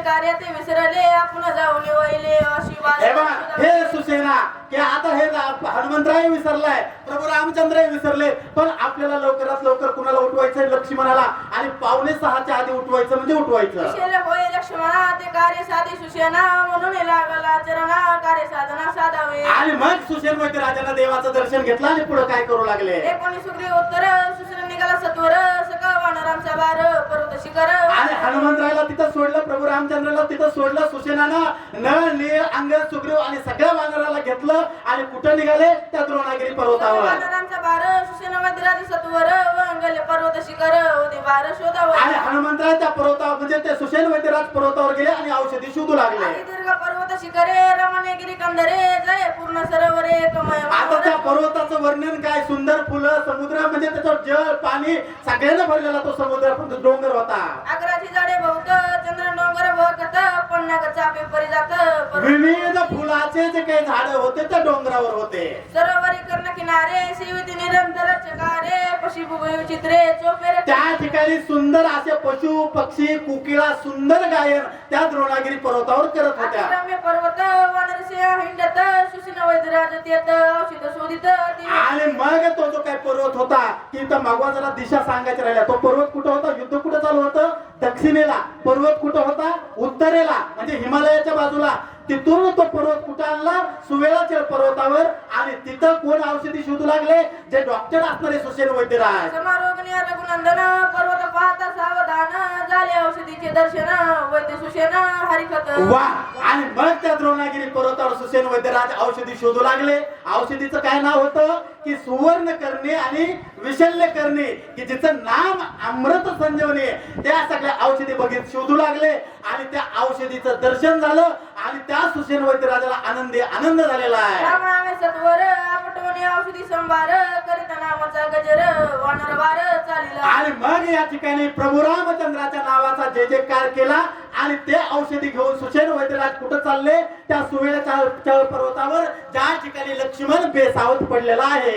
कार्य ते विसरले आपण जाऊन वहिले हे बघा, हे सुसेना की आता हे हनुमंतराय विसरलाय, प्रभू रामचंद्रही विसरले, पण आपल्याला लवकरात लवकर कुणाला उठवायचंय? लक्ष्मणाला. आणि 5:45च्या आधी उठवायचं म्हणजे उठवायचं. विषय होय लक्ष्मणा ते कार्य साधी सुसेना म्हणून लागला चरणा कार्य साधना साधावे. आणि मग सुसेनवती राजानं देवाचं दर्शन घेतलं आणि पुढे काय करू लागले? एकोणी सुग्रीव उत्तर सुसेन निघाला सत्वर सका वानरांचा बार पर्वत शिखर. आणि हनुमंतरायला तिथं सोडलं, प्रभू रामचंद्राला तिथं सोडलं. सुसेनानं नळ नीळ अंगद सुग्रीव आणि सगळ्या वानराला घेतलं आणि कुठं निघाले? त्या द्रोणागिरी पर्वतावर. वानरांचा बार सुसेन मंदिरात सत्वर वंगले पर्वत शिखर होते बार शोधावर. आणि हनुमंतराच्या पर्वतावर म्हणजे ते सुसेनवतीराज पर्वतावर गेले आणि औषधी शोधू लागले. दीर्घ पर्वत शिखरे रमणगिरी कंदरे जय पूर्ण सरोवरे कमय. आता त्या पर्वताचं वर्णन काय? सुंदर फुलं, समुद्र म्हणजे त्याचं जल पाणी सगळ्यांना भरलेला तो समुद्र, पण तो डोंगर होता. आग्राची झाडे बहुत चंद्र डोंगर बघत पन्नाग चापे परी जात. विविध फुलाचे जे काही झाड होते त्या डोंगरावर होते. सरोवरी कर्ण किनारे शिविती निरंतर चकारे पशी भुवई चित्रे चोपेरे. त्या ठिकाणी सुंदर असे पशु पक्षी कुकिळा सुंदर गायन त्या द्रोणागिरी पर्वतावर करत होत्या. रम्य पर्वत वानरसिंह हिंडत सुशील वैद्यराज तेत औषध शोधित. आणि मग तो जो काही पर्वत होता की त्या मागवाजाला दिशा सांगायच्या राहिल्या. तो पर्वत कुठं होता? युद्ध कुठं चालू होतं? दक्षिणेला. पर्वत कुठं होता? उत्तरेला म्हणजे हिमालयाच्या बाजूला. तिथून तो पर्वत कुठं आणला? सुवेळाच्या पर्वतावर. आणि तिथं कोण औषधी शोधू लागले? जे डॉक्टर असणारे सुसेन वैद्यराज. समारोग रघुनंदन पर्वत पाहता सावधान झाले औषधीचे दर्शन वैद्य सुसेन हरिखत. वा. आणि मग त्या द्रोणागिरी पर्वतावर सुसेन वैद्यराज औषधी शोधू लागले. औषधीचं काय नाव होतं? की सुवर्ण करणे आणि विशल्य करणे, की जिचं नाम अमृत संजीवनी. त्या सगळ्या औषधी बघित शोधू लागले आणि त्या औषधीचं दर्शन झालं आणि त्या सुसेन वैद्यराजाला आनंद झालेला आहे. रामावे सत्वर आपटवणे औषधी संभार करीत नावाचा गजर वानर वार चालिला. आणि मग या ठिकाणी प्रभू रामचंद्राच्या नावाचा जय जयकार केला आणि ते औषधी घेऊन सुसेन वैद्यराज कुठं चालले? त्या सुवेळाच्या पर्वतावर ज्या ठिकाणी लक्ष्मण बेसावत पडलेला आहे.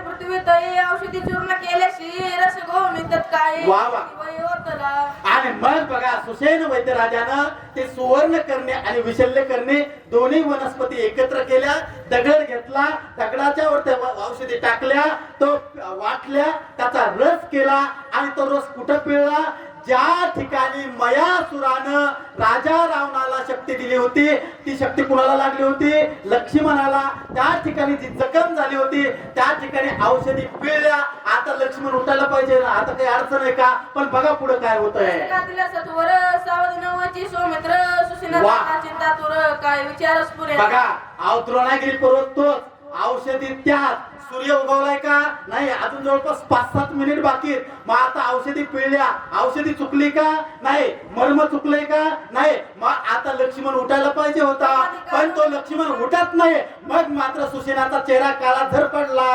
पृथ्वी तई औषधी चूर्ण केल्याशी रस गोवणी काय. वा वा. आणि मग बघा सुसेन वैद्यराजानं ते सुवर्ण करणे आणि विशल्य करणे दोन्ही वनस्पती एकत्र केल्या. दगड घेतला, दगडाच्या वर त्या औषधी टाकल्या, तो वाटल्या, त्याचा रस केला आणि तो रस कुठं पिळला? ज्या ठिकाणी मयासुरानं राजा रावणाला शक्ती दिली होती ती शक्ती कुणाला लागली होती? लक्ष्मणाला. त्या ठिकाणी जी जखम झाली होती त्या ठिकाणी औषधी पिळल्या. आता लक्ष्मण उठायला पाहिजे ना, आता काही अडचण आहे का? पण बघा पुढे काय होत आहे. सत्वर सावध नवची सौमित्र सुसेना चिंता तुर काय विचारस पुरे. बघा द्रोणागिरी पर्वत तोच, औषधी त्यात. सूर्य उगवलाय का? नाही. अजून जवळपास 5-7 मिनिट बाकी आहेत. मग आता औषधी पिळल्या, औषधी चुकली का? नाही. मर्म चुकलंय का? नाही. मग आता लक्ष्मण उठायला पाहिजे होता, पण तो लक्ष्मण उठत नाही. मग मात्र सुसेनाचा चेहरा काळा झर पडला.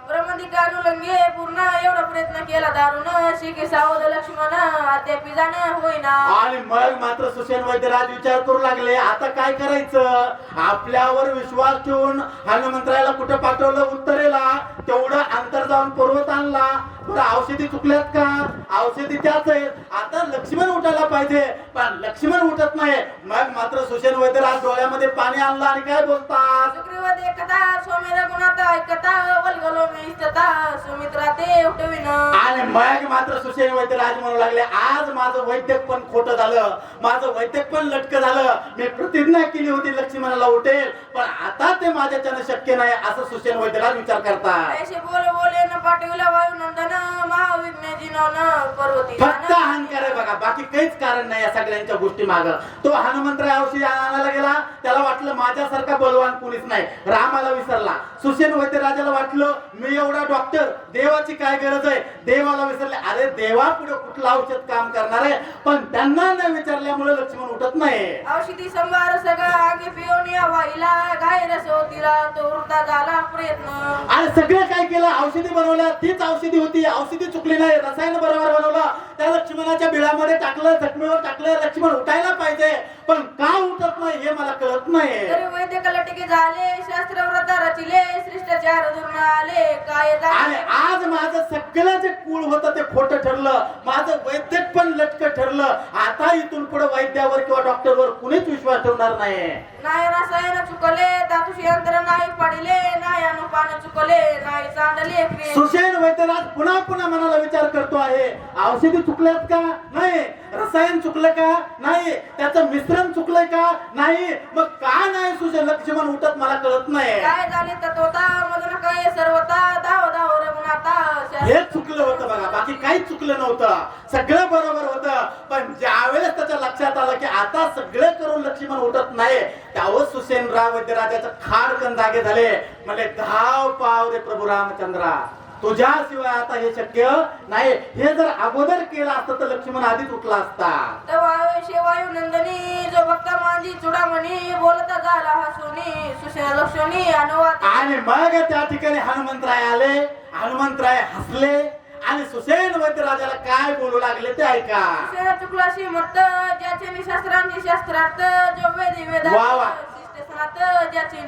ब्रह्मदिकानुलंगे पूर्ण एवढा प्रयत्न केला दारुण शिके सावध लक्ष्मण अद्याप जाणं होईना. आणि मग मात्र सुसेन वैद्यराज विचार करू लागले आता काय करायचं? आपल्यावर विश्वास ठेवून हनुमंतरायला कुठे पाठवलं? उत्तरेला. तेवढं अंतर जाऊन पर्वत आणला. औषधी चुकल्यात का? औषधी त्याच आहेत. आता लक्ष्मण उठायला पाहिजे, पण लक्ष्मण उठत नाही. मग मात्र सुसेन वैद्यराज डोळ्यामध्ये पाणी आणलं आणि काय बोलतात? सुग्रीव देखता सोमेर गुणात ऐकता वल्गलो मी इष्टता सुमित्रा ते उठविन. आणि मग मात्र सुसेन वैद्यराज म्हणू लागले आज माझं वैद्यक पण खोटं झालं, माझं वैद्यक पण लटकं झालं. मी प्रतिज्ञा केली होती लक्ष्मणाला उठेल, पण आता ते माझ्याच्यानं शक्य नाही असं सुसेन वैद्यराज विचार करतात. ऐसे बोले न पाठविला वायुनंदन महाविघ्न जिनवनं पर्वती. फक्त अहंकार आहे बघा, बाकी काहीच कारण नाही या सगळ्यांच्या गोष्टी माग. तो हनुमंतराय औषधी आणायला गेला, त्याला वाटलं माझ्यासारखा बलवान कोणीच नाही. रामाला विसरला. सुसेन वैद्यराजाला वाटलं मी एवढा डॉक्टर, देवाची काय गरज आहे? देवाला विसरले. अरे देवा पुढे कुठलं औषध काम करणार आहे? पण त्यांना न विचारल्यामुळे लक्ष्मण उठत नाही. औषधी संभार सगळा आगे पिऊन या वाईला घायर सोतीला तो वृद्धा झाला प्रयत्न. आणि सगळं काय केलं? औषधी बनवल्या. तीच औषधी होती, औषधी चुकली नाही. रसायन बरोबर बनवलं. त्या लक्ष्मणाच्या बिळामध्ये टाकलं, जखमेवर टाकलं. लक्ष्मण उठायला पाहिजे, पण का उठत नाही हे मला कळत नाही. तरी वैद्य कलटिके झाले शास्त्र व्रत रचिले शिष्टाचार धरून आले काय आणि झाले आज माझं सगळं जे कुळ होतं ते खोटं ठरलं. माझं वैद्यक पण लटकं ठरलं. आता इथून पुढे वैद्यावर किंवा डॉक्टरवर कुणीच विश्वास ठेवणार नाही. नाही रसायन चुकले धातुशी यंत्र नाही पडिले नाही अनुपान चुकले नाही चांडले क्रिये सुषेण वैद्यराज पुन्हा पुन्हा मनाला विचार करतो आहे. औषधी चुकल्यात का? नाही. रसायन चुकलं का? नाही. त्याचं मिश्रण चुकलंय का? नाही. मग का नाही सुषेण लक्ष्मण उठत मला कळत नाही. काय झाले तत्वता मधून काय सर्वता धाव धाव रघुनाथा हेच चुकलं होतं बघा, बाकी काहीच चुकलं नव्हतं. सगळं बरोबर होतं. पण ज्यावेळेस त्याच्या लक्षात आलं की आता सगळं करून लक्ष्मण उठत नाही त्यावेळेस सुसेनराव वैद्यराजाचं खाडकन जागे झाले. म्हणजे धाव पाव रे प्रभू रामचंद्रा, तुझ्याशिवाय आता हे शक्य नाही. हे जर अगोदर केलं असतं तर लक्ष्मण आधीच उठला असता. वायू नंदनी जो भक्त मांजी चुडामणी बोलता झाला हसुनी सुशेन लक्ष्मी अनुवाद आणि मग त्या ठिकाणी हनुमंतराय आले. हनुमंतराय हसले आणि सुसेन वैद्यराजाला काय बोलू लागले ते ऐका. सुशेन चुकलाशी मत ज्याचे शास्त्रांची शास्त्रार्थ जो वेदी वेदा वा वा. ज्याचे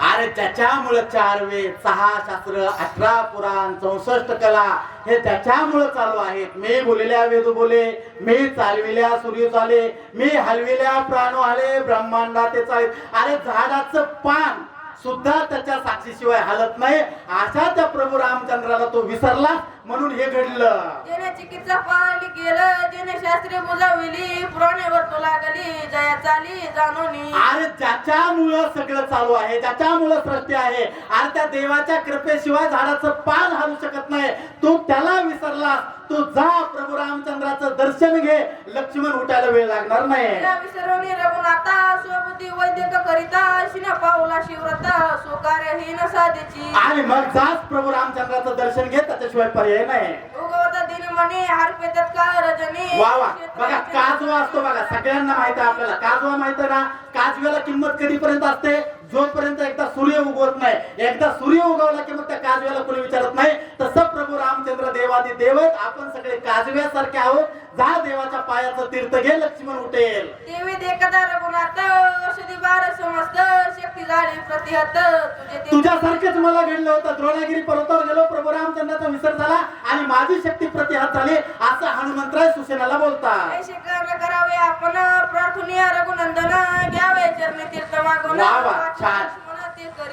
अरे त्याच्यामुळे 4 वेद 6 शास्त्र 18 पुराण 64 कला हे त्याच्यामुळे चालू आहेत. मी बोललेल्या वेद बोले, मी चालविल्या सूर्य चाले, मी हलविल्या प्राण आले ब्रह्मांडा ते चाले. अरे झाडाचं पान सुद्धा त्याच्या साक्षीशिवाय हलत नाही. अशा त्या प्रभू रामचंद्राला तो विसरला म्हणून हे घडलं. जेने चिकित्सा पाळली केलं जेने शास्त्रे बुजाविली पुराणे वर्तू लागली जया चाली जाणोनी. अरे ज्याच्यामुळं सगळं चालू आहे, ज्याच्यामुळं सृष्टी आहे, आणि त्या देवाच्या कृपेशिवाय झाडाचं पान हलू शकत नाही. तू त्याला विसरला. तू जा प्रभू रामचंद्राचं दर्शन घे. लक्ष्मण उठायला वेळ लागणार नाही. विसरवणी रघुनाथा स्वबुद्धी वैद्यक करिता शिना पावला शिवरता स्वकार्यहीन साधेची. आणि मग जाच प्रभू रामचंद्राचं दर्शन घे, त्याच्याशिवाय पर्याय नाही. उगवता दिन म्हणे हारपे तत्काळ रजनी. वा वा. बघा काजवा असतो बघा, सगळ्यांना माहित आहे आपल्याला. काजवा माहित आहे ना? काजव्याला किंमत कधीपर्यंत असते? जोपर्यंत एकदा सूर्य उगवत नाही. एकदा सूर्य उगवला की मग त्या काजव्याला कोणी विचारत नाही. तसं प्रभू रामचंद्र देवादी देव आहेत. आपण सगळे काजव्यासारखे आहोत. जा देवाच्या पायाचं तीर्थ घे, लक्ष्मण उठेल. देवी देखदा रघुनाथ औषधी बार समस्त शक्ती झाली प्रतिहत तुझे तुझ्यासारखंच मला घडलं होतं. द्रोणागिरी पर्वतावर गेलो, प्रभू रामचंद्राचा विसर झाला आणि माझी शक्ती प्रतिहत झाली असं हनुमंतराय सुसेनाला बोलतात. ऐसे कर्म करावे आपण प्रार्थनीय रघुनंदन घ्यावे चरणी तीर्थ मागून. वा वा. छान.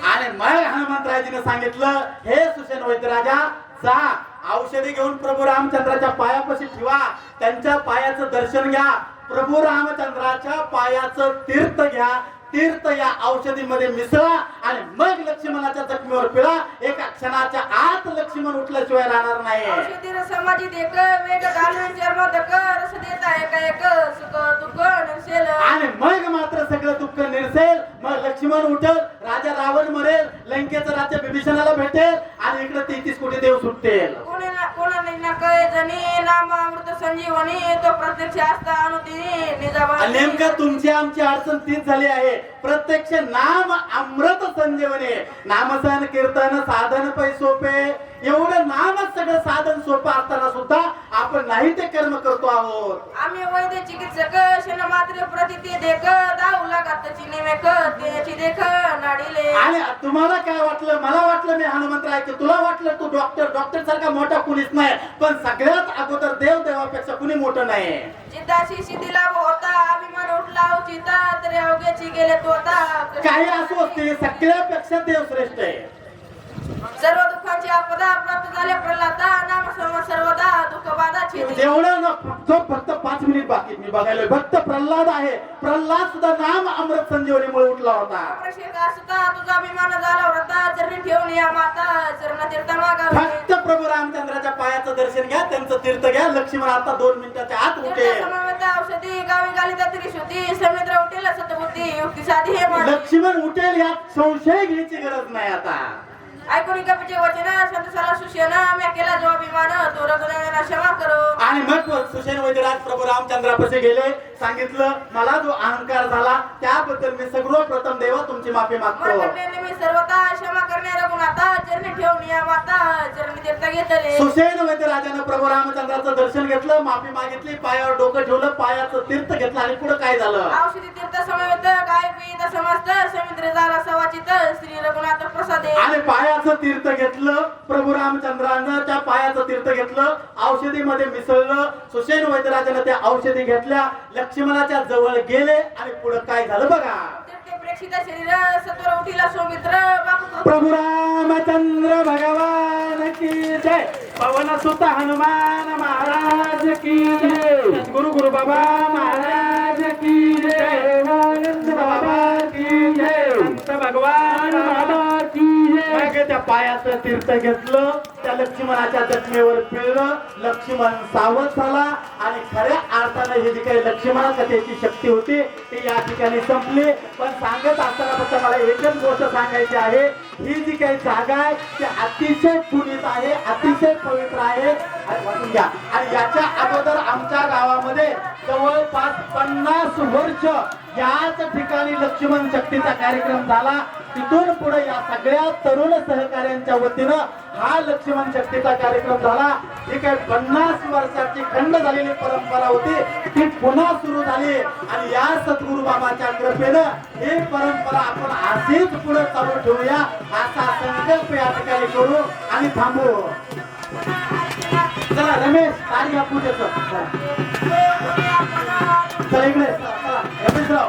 आणि मग हनुमंतरायजीने सांगितलं, हे सुसेन वैद्यराजा जा औषधी घेऊन प्रभू रामचंद्राच्या पायापाशी ठेवा. त्यांच्या पायाचं दर्शन घ्या. प्रभू रामचंद्राच्या पायाचं तीर्थ घ्या. तीर्थ या औषधीमध्ये मिसळा आणि मग लक्ष्मणाच्या जखमीवर पिळा. एका क्षणाच्या आत लक्ष्मण उठल्याशिवाय राहणार नाही. औषधी समाजी देक वेग घालून चर्मदक रस देता एक एक सुख दुःख नसेल. आणि मग मात्र सगळं दुःख निरसेल. मग लक्ष्मण उठल, राजा रावण मरेल, लंकेचं राज्य विभीषणाला भेटेल आणि इकडे 33 कोटी देव सुटतील. कोणा कळे जणी नाम अमृत संजीवनी तो प्रत्यक्ष असता अनुदिनी निजाबा. नेमकं तुमची आमची अडचण तीच झाली आहे. प्रत्यक्ष नाम अमृत संजीवनी. नामसन कीर्तन साधन पै सोपे. एवढं नामच सगळं साधन सोपं असताना सुद्धा आपण नाही ते कर्म करतो आहोत. आम्ही वैद्य चिकित्सक शन मात्र प्रतिते देख दाऊ लागत चिनेमेक त्याची देख नाडीले. आणि तुम्हाला काय वाटलं? मला वाटलं मी हनुमंतराय की तुला वाटलं तू डॉक्टर सारखा मोठा कुणीच नाही. पण सगळ्यात अगोदर देव देवापेक्षा कुणी मोठं नाही. जिद्दाशी शिथिला होता अभिमान उठला उचिता तरी अवघ्याची गेले तो आता. काही असो असते, सगळ्यापेक्षा देव श्रेष्ठ आहे. सर्व दुःखांची आपदा प्राप्त झाल्या प्रल्हादा नाम सर्वदा दुःख बाधाची. जेवढं ना फक्त 5 मिनिट बाकी मी बघायला. भक्त प्रल्हाद आहे. प्रल्हाद सुद्धा नाम अमृत संजीवनीमुळे उठला होता. तुझा अभिमान झाला व्रता चरणी ठेवून या माता चरण तीर्थ मागावे. फक्त प्रभू रामचंद्राच्या पायाचं दर्शन घ्या, त्यांचं तीर्थ घ्या. लक्ष्मण आता 2 मिनिटाच्या आत उठेल. औषधी गावी गाली त्रिशुद्धी समुद्र उठेल सतबुद्धी युक्ती साधी हे मान. लक्ष्मण उठेल यात संशय घ्यायची गरज नाही. आता ऐकून कपीचे वचन संतसाला सुशेन मी केला जवाब विमान तो रघुनंदना क्षमा करो. आणि मग सुसेन वैद्यराज प्रभू रामचंद्रापाशी गेले, सांगितलं मला जो अहंकार झाला त्याबद्दल मी सर्वप्रथम देवा तुमची माफी मागतो. मनकट्याने मी सर्वता क्षमा करणे रघुनाथा चरणी ठेवून या माता चरणी देवता घेतले. सुसेन वैद्यराजानं प्रभू रामचंद्राचं दर्शन घेतलं, माफी मागितली, पायावर डोकं ठेवलं, पायाचं तीर्थ घेतलं आणि पुढे काय झालं? औषधी तीर्थ समवेत गाय पीत समस्त समुद्र झाला सवाचित श्री रघुनाथ प्रसादे. आणि पायाचं तीर्थ घेतलं प्रभू रामचंद्रानं, त्या पायाचं तीर्थ घेतलं, औषधीमध्ये मिसळलं. सुसेन वैद्यराजानं त्या औषधी घेतल्या, लक्ष्मणाच्या जवळ गेले आणि पुढे काय झालं बघा. तीर्थे प्रेक्षित शरीर सत्वर उठीला सौमित्र बापू प्रभु रामचंद्र भगवान की जय. पवन सुत हनुमान महाराज की जय. गुरु गुरु बाबा महाराज की जय. आनंद बाबा की जय. संत भगवान बाबा की जय. मग त्या पायाचं तीर्थ घेतलं, त्या लक्ष्मणाच्या जखमेवर पिळलं, लक्ष्मण सावध झाला आणि खऱ्या अर्थाने ही जी काही लक्ष्मणा कथेची शक्ती होती ती या ठिकाणी संपली. पण सांगत असताना फक्त मला एकच गोष्ट सांगायची आहे, ही जी काही जागा आहे ती अतिशय पुनीत आहे, अतिशय पवित्र आहे. आणि वाचून घ्या. आणि याच्या अगोदर आमच्या गावामध्ये जवळपास 50 वर्ष याच ठिकाणी लक्ष्मण शक्तीचा कार्यक्रम झाला. तिथून पुढे या सगळ्या तरुण सहकार्यांच्या वतीनं हा लक्ष्मण शक्तीचा कार्यक्रम झाला. ही काही 50 वर्षाची खंड झालेली परंपरा होती ती पुन्हा सुरू झाली आणि या सद्गुरु बाबाच्या कृपेनं ही परंपरा आपण अशीच पुढे चालू ठेवूया असा संकल्प या ठिकाणी करू आणि थांबू. चला रमेश तारी बापू देतो. चला इकडे चला रमेशराव.